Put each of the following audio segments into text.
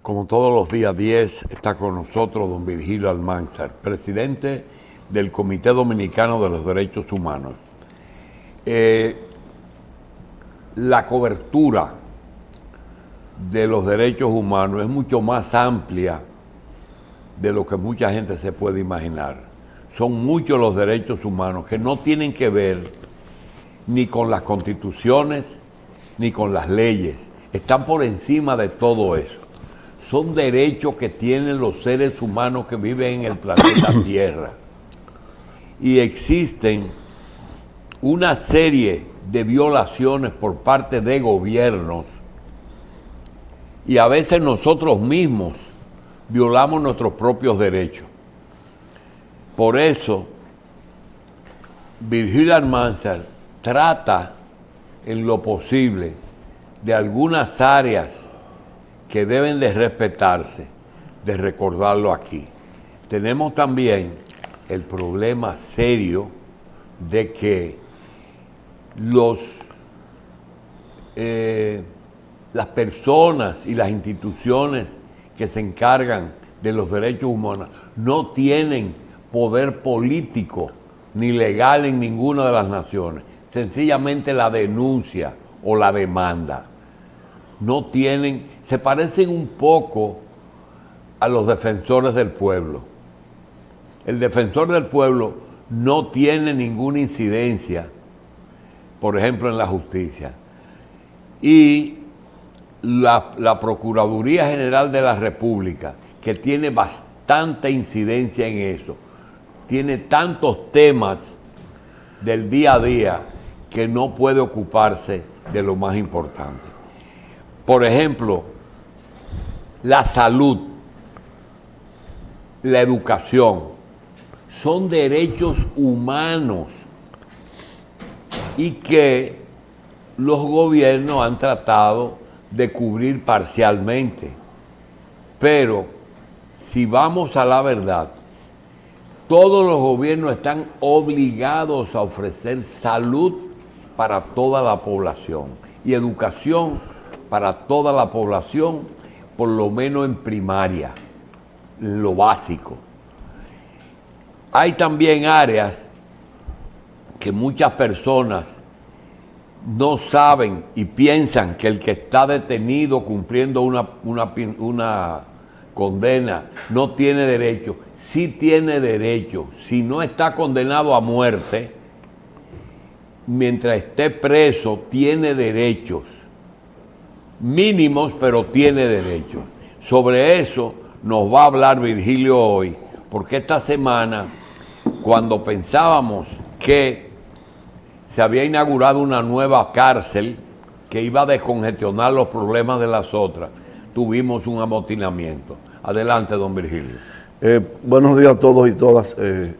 Como todos los días 10, está con nosotros don Virgilio Almanzar, presidente del Comité Dominicano de los Derechos Humanos. La cobertura de los derechos humanos es mucho más amplia de lo que mucha gente se puede imaginar. Son muchos los derechos humanos que no tienen que ver ni con las constituciones ni con las leyes. Están por encima de todo eso. Son derechos que tienen los seres humanos que viven en el planeta Tierra. Y existen una serie de violaciones por parte de gobiernos y a veces nosotros mismos violamos nuestros propios derechos. Por eso, Virgilio Almanzar trata en lo posible de algunas áreas que deben de respetarse, de recordarlo aquí. Tenemos también el problema serio de que las personas y las instituciones que se encargan de los derechos humanos no tienen poder político ni legal en ninguna de las naciones. Sencillamente la denuncia o la demanda. No tienen, se parecen un poco a los defensores del pueblo. El defensor del pueblo no tiene ninguna incidencia, por ejemplo, en la justicia. Y la Procuraduría General de la República, que tiene bastante incidencia en eso, tiene tantos temas del día a día que no puede ocuparse de lo más importante. Por ejemplo, la salud, la educación, son derechos humanos y que los gobiernos han tratado de cubrir parcialmente. Pero si vamos a la verdad, todos los gobiernos están obligados a ofrecer salud para toda la población y educación para toda la población, por lo menos en primaria, en lo básico. Hay también áreas que muchas personas no saben y piensan que el que está detenido cumpliendo una condena no tiene derecho. Sí tiene derecho. Si no está condenado a muerte, mientras esté preso, tiene derechos. Mínimos, pero tiene derechos. Sobre eso nos va a hablar Virgilio hoy, porque esta semana, cuando pensábamos que se había inaugurado una nueva cárcel que iba a descongestionar los problemas de las otras, tuvimos un amotinamiento. Adelante, don Virgilio. Buenos días a todos y todas. Este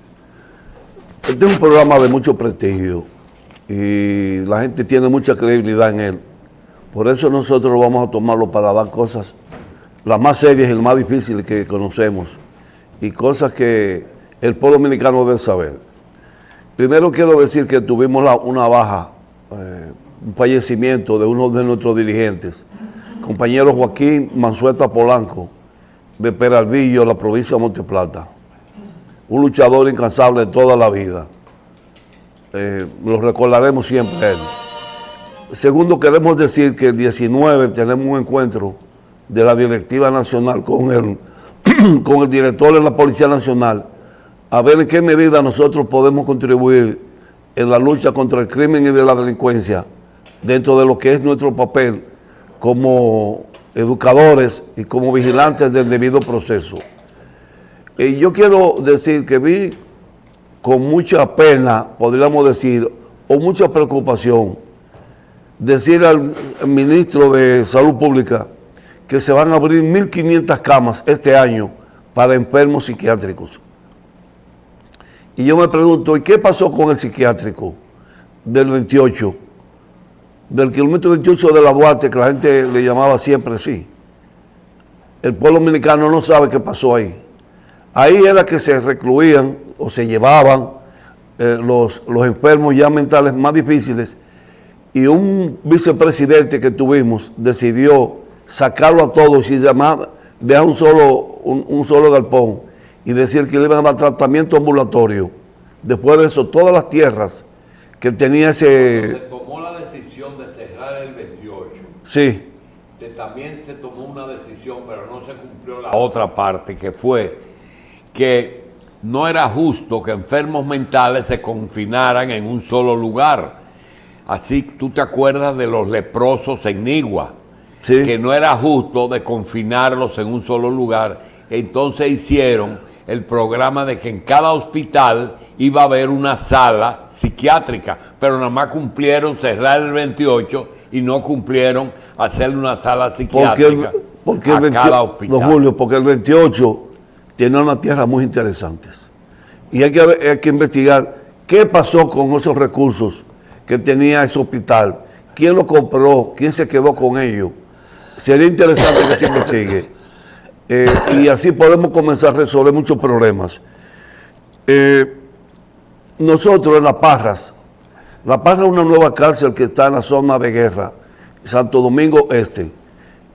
es un programa de mucho prestigio y la gente tiene mucha credibilidad en él. Por eso nosotros vamos a tomarlo para dar cosas las más serias y las más difíciles que conocemos y cosas que el pueblo dominicano debe saber. Primero quiero decir que tuvimos una baja, un fallecimiento de uno de nuestros dirigentes, compañero Joaquín Manzueta Polanco, de Peralvillo, la provincia de Monteplata. Un luchador incansable de toda la vida. Lo recordaremos siempre a él. Segundo, queremos decir que el 19 tenemos un encuentro de la Directiva Nacional con el director de la Policía Nacional, a ver en qué medida nosotros podemos contribuir en la lucha contra el crimen y de la delincuencia, dentro de lo que es nuestro papel como educadores y como vigilantes del debido proceso. Y yo quiero decir que vi con mucha pena, podríamos decir, o mucha preocupación, decir al ministro de Salud Pública que se van a abrir 1.500 camas este año para enfermos psiquiátricos. Y yo me pregunto, ¿y qué pasó con el psiquiátrico del 28? Del kilómetro 28 de la Duarte, que la gente le llamaba siempre así. El pueblo dominicano no sabe qué pasó ahí. Ahí era que se recluían o se llevaban los enfermos ya mentales más difíciles, y un vicepresidente que tuvimos decidió sacarlo a todos y dejar un solo galpón y decir que le iban a dar tratamiento ambulatorio. Después de eso, todas las tierras que tenía ese... Se tomó la decisión de cerrar el 28. Sí. También se tomó una decisión, pero no se cumplió la otra parte, que fue que no era justo que enfermos mentales se confinaran en un solo lugar. Así, tú te acuerdas de los leprosos en Nigua, Sí. que no era justo de confinarlos en un solo lugar. Entonces hicieron el programa de que en cada hospital iba a haber una sala psiquiátrica, pero nada más cumplieron cerrar el 28 y no cumplieron hacerle una sala psiquiátrica a cada hospital. Don Julio, porque el 28 tiene unas tierras muy interesantes. Y hay que investigar qué pasó con esos recursos que tenía ese hospital, quién lo compró, quién se quedó con ellos. Sería interesante que se investigue. Y así podemos comenzar a resolver muchos problemas. Nosotros en La Parra es una nueva cárcel que está en la zona de guerra, Santo Domingo Este.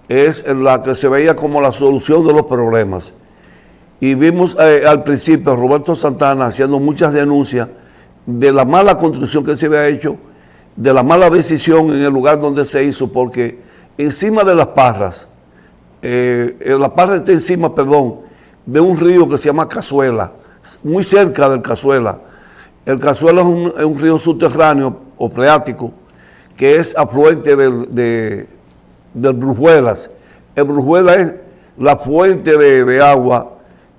Es la que se veía como la solución de los problemas. Y vimos al principio a Roberto Santana haciendo muchas denuncias de la mala construcción que se había hecho, de la mala decisión en el lugar donde se hizo, porque encima de Las Parras, La Parra está encima, de un río que se llama Cazuela, muy cerca del Cazuela. El Cazuela es un río subterráneo o freático que es afluente del Brujuelas. El Brujuelas es la fuente de agua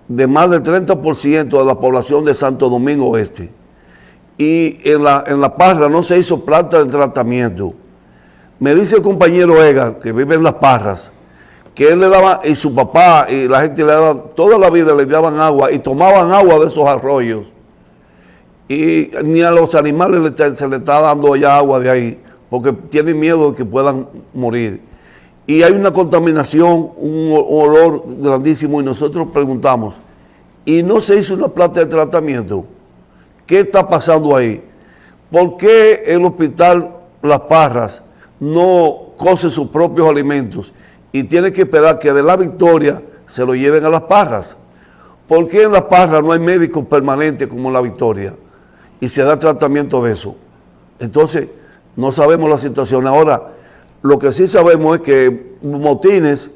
de más del 30% de la población de Santo Domingo Este. Y en la Parra no se hizo planta de tratamiento. Me dice el compañero Edgar, que vive en Las Parras, que él le daba, y su papá y la gente le daba, toda la vida le daban agua y tomaban agua de esos arroyos. Y ni a los animales se le está dando ya agua de ahí, porque tienen miedo de que puedan morir. Y hay una contaminación, un olor grandísimo, y nosotros preguntamos, ¿y no se hizo una planta de tratamiento? ¿Qué está pasando ahí? ¿Por qué el hospital Las Parras no cose sus propios alimentos y tiene que esperar que de La Victoria se lo lleven a Las Parras? ¿Por qué en Las Parras no hay médicos permanentes como en La Victoria y se da tratamiento de eso? Entonces, no sabemos la situación. Ahora, lo que sí sabemos es que motines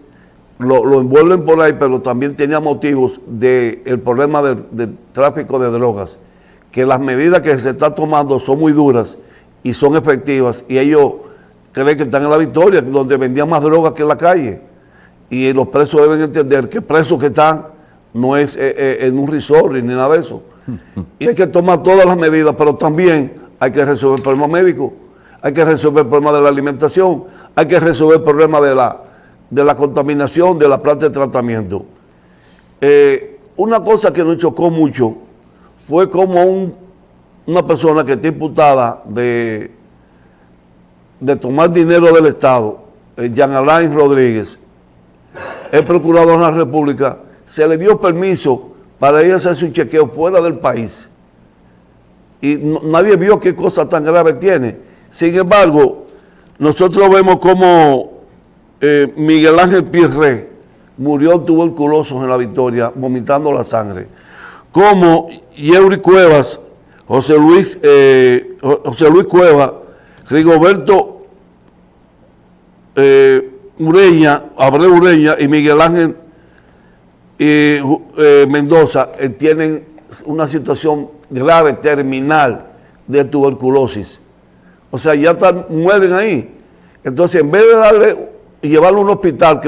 lo envuelven por ahí, pero también tenía motivos del problema del tráfico de drogas, que las medidas que se están tomando son muy duras y son efectivas, y ellos creen que están en La Victoria, donde vendían más drogas que en la calle. Y los presos deben entender que presos que están no es en un resort ni nada de eso. Y hay que tomar todas las medidas, pero también hay que resolver el problema médico, hay que resolver el problema de la alimentación, hay que resolver el problema de la contaminación, de la planta de tratamiento. Una cosa que nos chocó mucho fue como una persona que está imputada de tomar dinero del Estado, Jean Alain Rodríguez, el procurador de la República, se le dio permiso para ir a hacerse un chequeo fuera del país. Y nadie vio qué cosa tan grave tiene. Sin embargo, nosotros vemos como Miguel Ángel Pirré murió tuberculoso en La Victoria, vomitando la sangre. Como Yeuri Cuevas, José Luis Cuevas, Rigoberto Abreu Ureña y Miguel Ángel Mendoza tienen una situación grave, terminal de tuberculosis. O sea, ya mueren ahí. Entonces, en vez de llevarlo a un hospital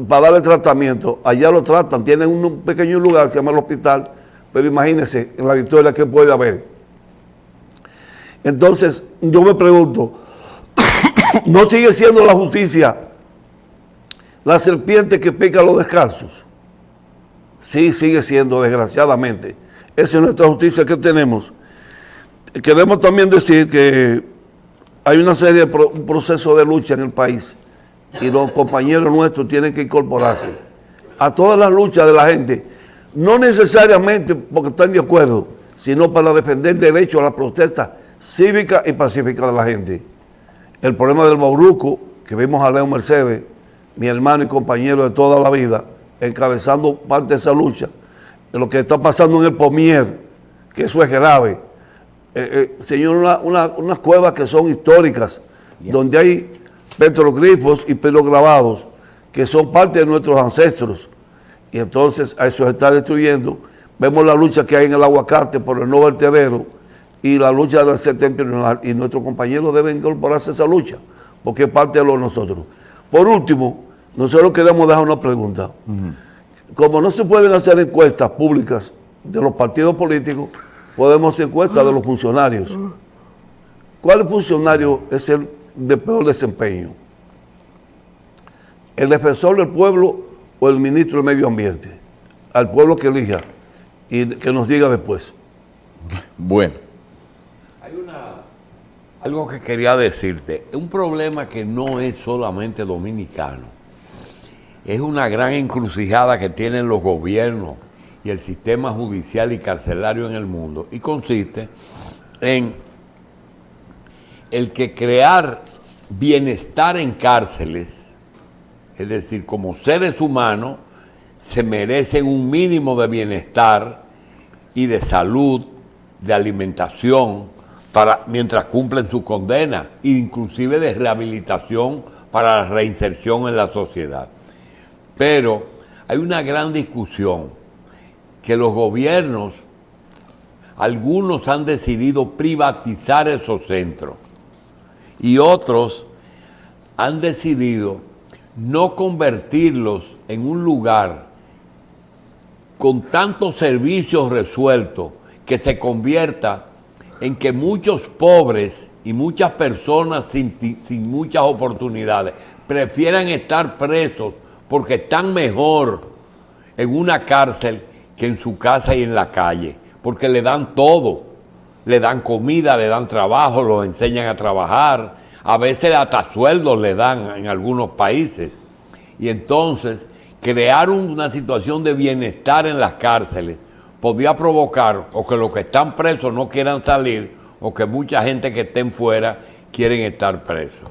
para darle tratamiento, allá lo tratan. Tienen un pequeño lugar que se llama el hospital, pero imagínense en La Victoria qué puede haber. Entonces, yo me pregunto, ¿no sigue siendo la justicia la serpiente que pica a los descalzos? Sí, sigue siendo, desgraciadamente. Esa es nuestra justicia que tenemos. Queremos también decir que hay una serie de un proceso de lucha en el país y los compañeros nuestros tienen que incorporarse a todas las luchas de la gente, no necesariamente porque están de acuerdo, sino para defender el derecho a la protesta cívica y pacífica de la gente. El problema del Bauruco, que vimos a Leo Mercedes, mi hermano y compañero de toda la vida, encabezando parte de esa lucha. Lo que está pasando en el Pomier, que eso es grave. Señor, unas cuevas que son históricas, donde hay petroglifos y petrograbados que son parte de nuestros ancestros. Y entonces a eso se está destruyendo. Vemos la lucha que hay en el aguacate por el no vertedero y la lucha del septentrional, y nuestros compañeros deben incorporarse a esa lucha, porque es parte de lo de nosotros. Por último, nosotros queremos dejar una pregunta. Como no se pueden hacer encuestas públicas de los partidos políticos, podemos hacer encuestas de los funcionarios. ¿Cuál funcionario es el de peor desempeño? ¿El defensor del pueblo o el ministro del Medio Ambiente? Al pueblo que elija y que nos diga después. Bueno. Hay algo que quería decirte. Un problema que no es solamente dominicano. Es una gran encrucijada que tienen los gobiernos y el sistema judicial y carcelario en el mundo. Y consiste en el que crear bienestar en cárceles, es decir, como seres humanos, se merecen un mínimo de bienestar y de salud, de alimentación, mientras cumplen su condena, inclusive de rehabilitación para la reinserción en la sociedad. Pero hay una gran discusión que los gobiernos, algunos han decidido privatizar esos centros y otros han decidido no convertirlos en un lugar con tantos servicios resueltos que se convierta en que muchos pobres y muchas personas sin muchas oportunidades prefieran estar presos porque están mejor en una cárcel que en su casa y en la calle, porque le dan todo, le dan comida, le dan trabajo, los enseñan a trabajar, a veces hasta sueldos le dan en algunos países. Y entonces crear una situación de bienestar en las cárceles podía provocar o que los que están presos no quieran salir o que mucha gente que estén fuera quieren estar presos.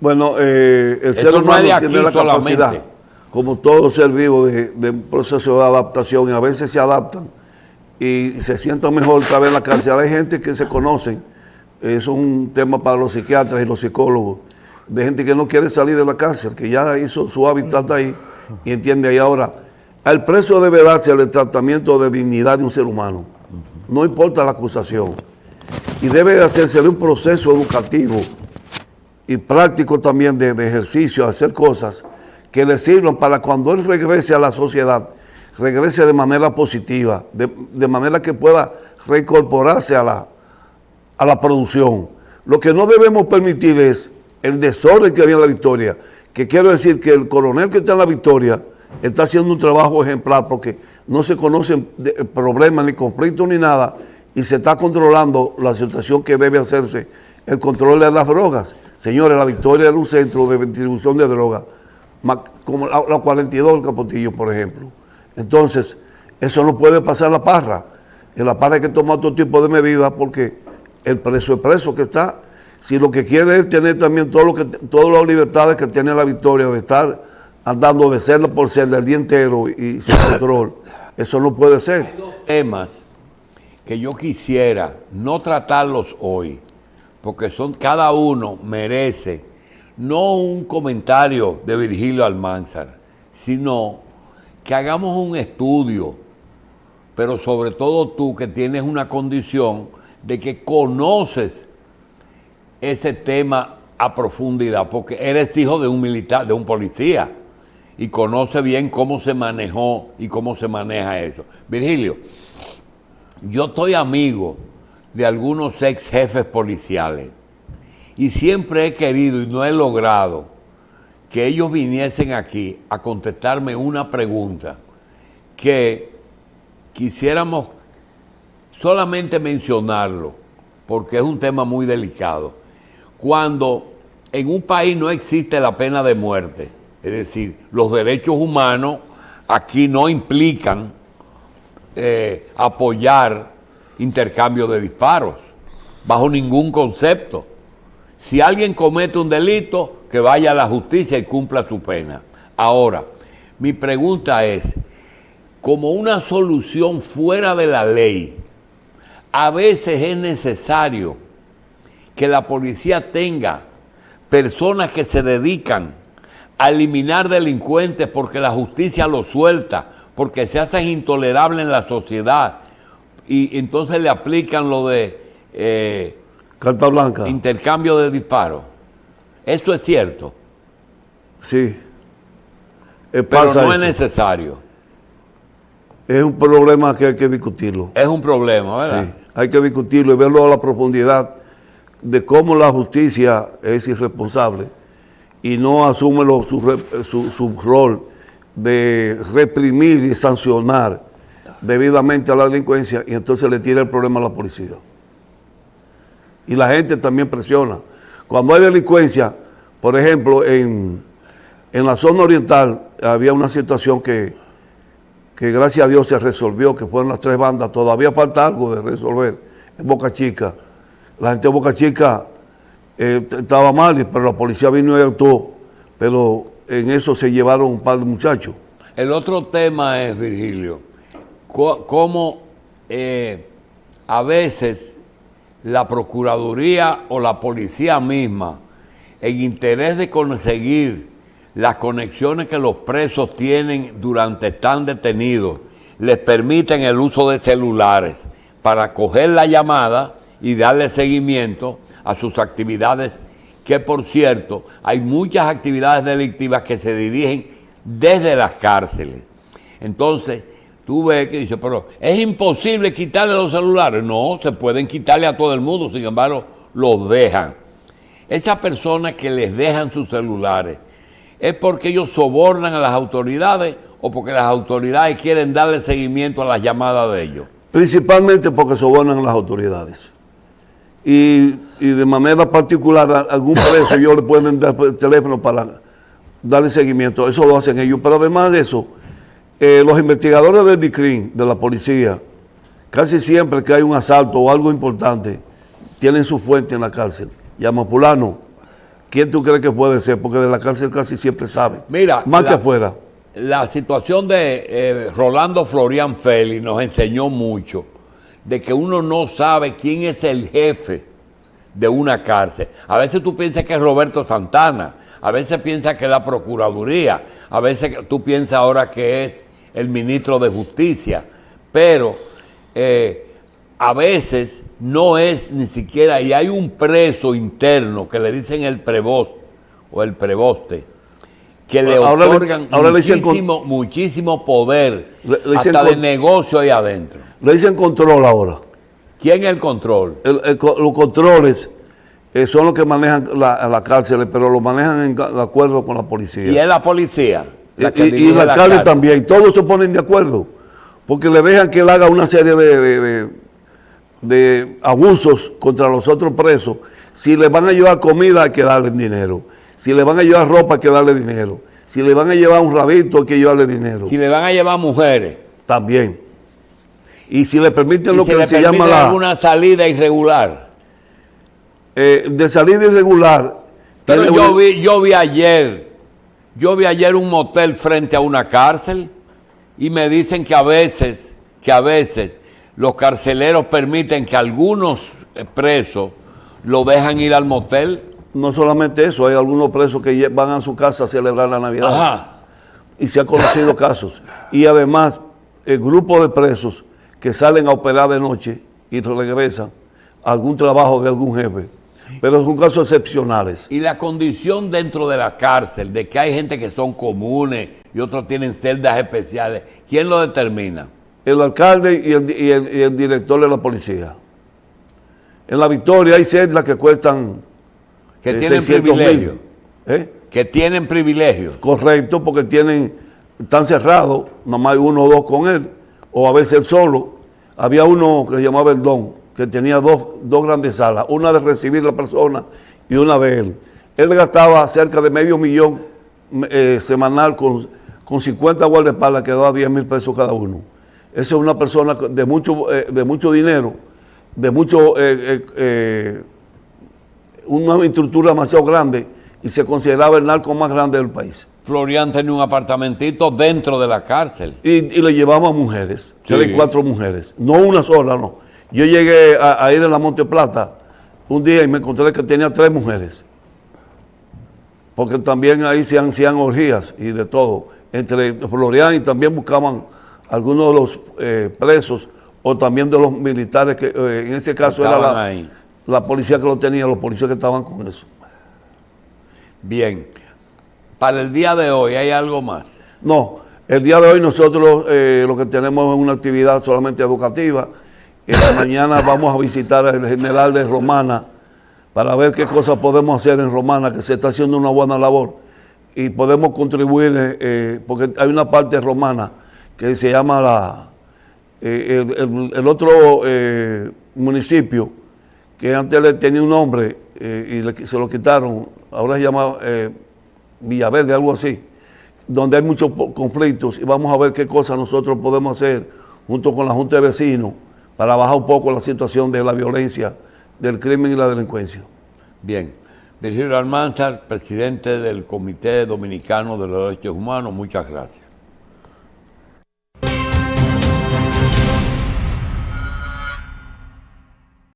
Bueno, el ser humano tiene la capacidad, como todo ser vivo, de un proceso de adaptación, y a veces se adaptan y se sientan mejor otra vez en la cárcel. Hay gente que se conocen, es un tema para los psiquiatras y los psicólogos, de gente que no quiere salir de la cárcel, que ya hizo su hábitat ahí y entiende ahí. Ahora, al preso debe darse el tratamiento de dignidad de un ser humano, no importa la acusación, y debe hacerse un proceso educativo y práctico también de ejercicio, hacer cosas que le sirvan para cuando él regrese a la sociedad, regrese de manera positiva, de manera que pueda reincorporarse a la producción. Lo que no debemos permitir es el desorden que había en La Victoria, que quiero decir que el coronel que está en La Victoria está haciendo un trabajo ejemplar porque no se conocen problemas ni conflictos ni nada y se está controlando la situación que debe hacerse, el control de las drogas. Señores, La Victoria era un centro de distribución de drogas, como la 42 del Capotillo, por ejemplo. Entonces, eso no puede pasar en La Parra. En La Parra hay que tomar otro tipo de medidas porque el preso que está, si lo que quiere es tener también todas las libertades que tiene La Victoria, de estar andando de celda por celda el día entero y sin control, eso no puede ser. Hay dos temas que yo quisiera no tratarlos hoy, porque cada uno merece no un comentario de Virgilio Almanzar, sino que hagamos un estudio, pero sobre todo tú que tienes una condición de que conoces ese tema a profundidad, porque eres hijo de un militar, de un policía, y conoce bien cómo se manejó y cómo se maneja eso. Virgilio, yo estoy amigo de algunos ex jefes policiales y siempre he querido y no he logrado que ellos viniesen aquí a contestarme una pregunta que quisiéramos solamente mencionarlo, porque es un tema muy delicado. Cuando en un país no existe la pena de muerte, es decir, los derechos humanos aquí no implican apoyar intercambio de disparos, bajo ningún concepto. Si alguien comete un delito, que vaya a la justicia y cumpla su pena. Ahora, Mi pregunta es, como una solución fuera de la ley, a veces es necesario que la policía tenga personas que se dedican a eliminar delincuentes porque la justicia los suelta, porque se hacen intolerables en la sociedad y entonces le aplican lo de carta blanca, intercambio de disparos. ¿Eso es cierto? Sí. Pero no es necesario. Es un problema que hay que discutirlo. Es un problema, ¿verdad? Sí, hay que discutirlo y verlo a la profundidad de cómo la justicia es irresponsable y no asume su rol de reprimir y sancionar debidamente a la delincuencia y entonces le tira el problema a la policía. Y la gente también presiona. Cuando hay delincuencia, por ejemplo, en la zona oriental había una situación que gracias a Dios se resolvió, que fueron las 3 bandas. Todavía falta algo de resolver en Boca Chica. La gente de Boca Chica estaba mal, pero la policía vino y actuó. Pero en eso se llevaron un par de muchachos. El otro tema es, Virgilio, cómo a veces la Procuraduría o la policía misma, en interés de conseguir las conexiones que los presos tienen durante están detenidos, les permiten el uso de celulares para coger la llamada y darle seguimiento a sus actividades, que por cierto, hay muchas actividades delictivas que se dirigen desde las cárceles. Entonces, tú ves que dice, pero es imposible quitarle los celulares. No, se pueden quitarle a todo el mundo, sin embargo, los dejan. Esas personas que les dejan sus celulares, ¿es porque ellos sobornan a las autoridades o porque las autoridades quieren darle seguimiento a las llamadas de ellos? Principalmente porque sobornan a las autoridades. Y de manera particular a algún preso ellos le pueden dar el teléfono para darle seguimiento. Eso lo hacen ellos. Pero además de eso, los investigadores del DICRIM, de la policía, casi siempre que hay un asalto o algo importante, tienen su fuente en la cárcel. Llama fulano. ¿Quién tú crees que puede ser? Porque de la cárcel casi siempre saben. Mira, más que afuera. La situación de Rolando Florian Félix nos enseñó mucho de que uno no sabe quién es el jefe de una cárcel. A veces tú piensas que es Roberto Santana, a veces piensas que es la Procuraduría, a veces tú piensas ahora que es el ministro de Justicia, pero a veces no es ni siquiera, y hay un preso interno que le dicen el preboste o el preboste, que le otorgan muchísimo poder, hasta de negocio ahí adentro. Le dicen control ahora. ¿Quién es el control? Los controles son los que manejan la cárcel, pero lo manejan de acuerdo con la policía. ¿Y es la policía? Y la cárcel también. Todos se ponen de acuerdo, porque le dejan que él haga una serie de abusos contra los otros presos. Si le van a llevar comida, hay que darle dinero. Si le van a llevar ropa, hay que darle dinero. Si le van a llevar un rabito, hay que llevarle dinero. Si le van a llevar mujeres. También. Y si le permiten lo que se llama ¿Permiten alguna salida irregular? De salida irregular. Pero yo vi ayer un motel frente a una cárcel y me dicen que a veces los carceleros permiten que algunos presos lo dejan ir al motel. No solamente eso, hay algunos presos que van a su casa a celebrar la Navidad. Ajá. Y se han conocido casos. Y además, el grupo de presos que salen a operar de noche y regresan a algún trabajo de algún jefe. Pero son casos excepcionales. Y la condición dentro de la cárcel, de que hay gente que son comunes y otros tienen celdas especiales, ¿quién lo determina? El alcalde y el director de la policía. En La Victoria hay celdas que cuestan... Que tienen privilegios. Que tienen privilegios. Correcto, porque están cerrados, nada más hay uno o dos con él, o a veces él solo. Había uno que se llamaba El Don, que tenía dos grandes salas, una de recibir a la persona y una de él. Él gastaba cerca de $500,000 semanal con 50 guardaespaldas, que daba 10,000 pesos cada uno. Esa es una persona de mucho dinero, una estructura demasiado grande, y se consideraba el narco más grande del país. Florian tenía un apartamentito dentro de la cárcel. Y le llevamos a mujeres, Sí. 3 y 4 mujeres, no una sola, no. Yo llegué a ir a la Monte Plata un día y me encontré que tenía 3 mujeres. Porque también ahí se hacían orgías y de todo, entre Florian, y también buscaban algunos de los presos o también de los militares, que en ese caso Estaban era ahí. la policía que lo tenía, los policías que estaban con eso. Bien. Para el día de hoy, ¿hay algo más? No, el día de hoy nosotros lo que tenemos es una actividad solamente educativa. Mañana vamos a visitar al general de Romana para ver qué cosas podemos hacer en Romana, que se está haciendo una buena labor y podemos contribuir, porque hay una parte romana que se llama el otro municipio, que antes tenía un nombre y se lo quitaron, ahora se llama Villaverde, algo así, donde hay muchos conflictos, y vamos a ver qué cosas nosotros podemos hacer junto con la Junta de Vecinos para bajar un poco la situación de la violencia, del crimen y la delincuencia. Bien. Virgilio Almanzar, presidente del Comité Dominicano de los Derechos Humanos, muchas gracias.